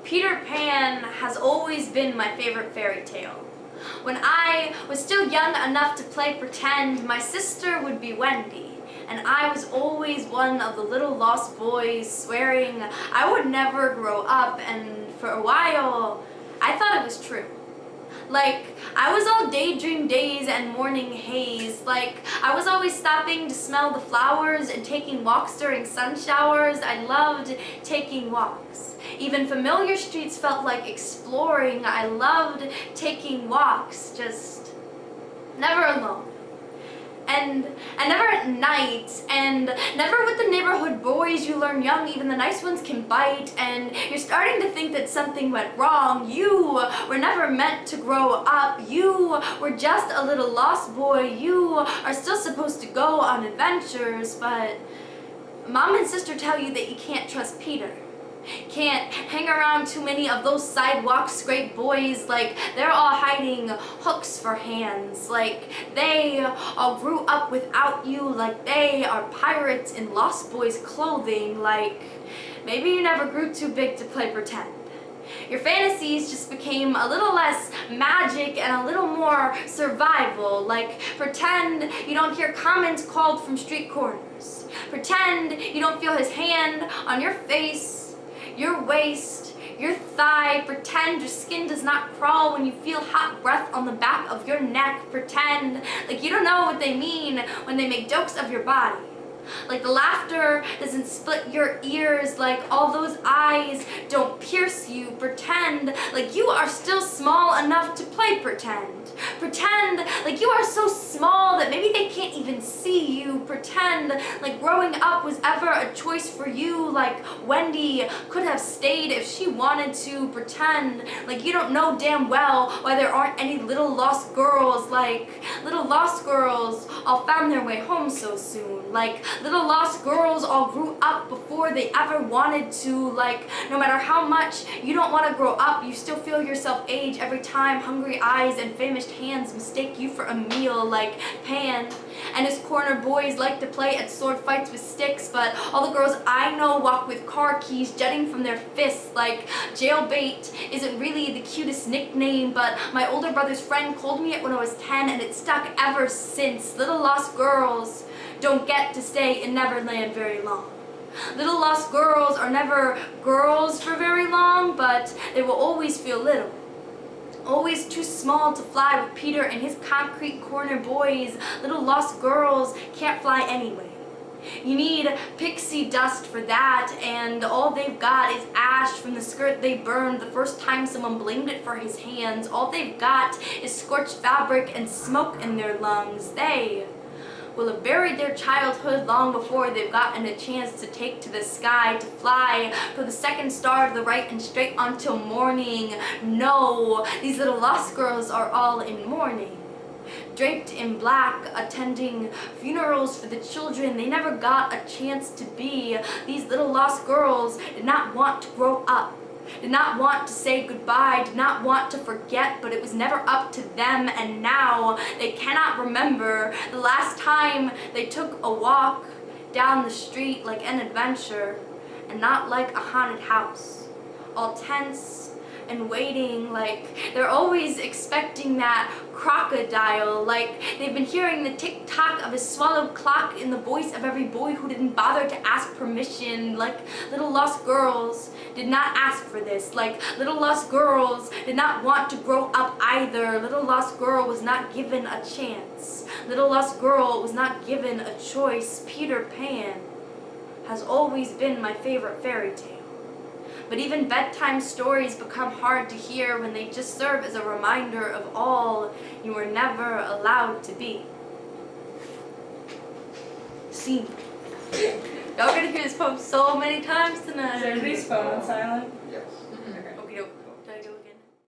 Peter Pan has always been my favorite fairy tale. When I was still young enough to play pretend, my sister would be Wendy, and I was always one of the little lost boys swearing I would never grow up, and for a while, I thought it was true. Like, I was all daydream days and morning haze. Like, I was always stopping to smell the flowers and taking walks during sun showers. I loved taking walks. Even familiar streets felt like exploring. I loved taking walks, just never alone. And never at night, and never with the neighborhood boys. You learn young, even the nice ones can bite, and you're starting to think that something went wrong. You were never meant to grow up. You were just a little lost boy. You are still supposed to go on adventures, but Mom and Sister tell you that you can't trust Peter. Can't hang around too many of those sidewalk scrape boys. Like, they're all hiding hooks for hands. Like, they all grew up without you. Like, they are pirates in lost boys clothing. Like, maybe you never grew too big to play pretend. Your fantasies just became a little less magic and a little more survival. Like, pretend you don't hear comments called from street corners. Pretend you don't feel his hand on your face, your waist, your thigh. Pretend your skin does not crawl when you feel hot breath on the back of your neck. Pretend like you don't know what they mean when they make jokes of your body. Like the laughter doesn't split your ears, like all those eyes don't pierce you. Pretend like you are still small enough to play pretend. Pretend like you are so small that maybe they can't even see you. Pretend like growing up was ever a choice for you, like Wendy could have stayed if she wanted to. Pretend like you don't know damn well why there aren't any little lost girls, like little lost girls all found their way home so soon. Like little lost girls all grew up before they ever wanted to. Like, no matter how much you don't want to grow up, you still feel yourself age every time hungry eyes and famished hands mistake you for a meal. Like Pan and his corner boys like to play at sword fights with sticks, but all the girls I know walk with car keys jutting from their fists. Like, jailbait isn't really the cutest nickname, but my older brother's friend called me it when I was 10, and it stuck ever since. Little lost girls don't get to stay in Neverland very long. Little lost girls are never girls for very long, but they will always feel little. Always too small to fly with Peter and his concrete corner boys. Little lost girls can't fly anyway. You need pixie dust for that, and all they've got is ash from the skirt they burned the first time someone blamed it for his hands. All they've got is scorched fabric and smoke in their lungs. They will have buried their childhood long before they've gotten a chance to take to the sky, to fly for the second star to the right and straight until morning. No, these little lost girls are all in mourning, draped in black, attending funerals for the children they never got a chance to be. These little lost girls did not want to grow up, did not want to say goodbye, did not want to forget, but it was never up to them, and now they cannot remember the last time they took a walk down the street like an adventure, and not like a haunted house, all tense and waiting, like they're always expecting that crocodile, like they've been hearing the tick-tock of a swallowed clock in the voice of every boy who didn't bother to ask permission. Like little lost girls did not ask for this. Like little lost girls did not want to grow up either. Little lost girl was not given a chance. Little lost girl was not given a choice. Peter Pan has always been my favorite fairy tale. But even bedtime stories become hard to hear when they just serve as a reminder of all you were never allowed to be. Scene. Y'all gonna hear this poem so many times tonight. Is everybody's phone on silent?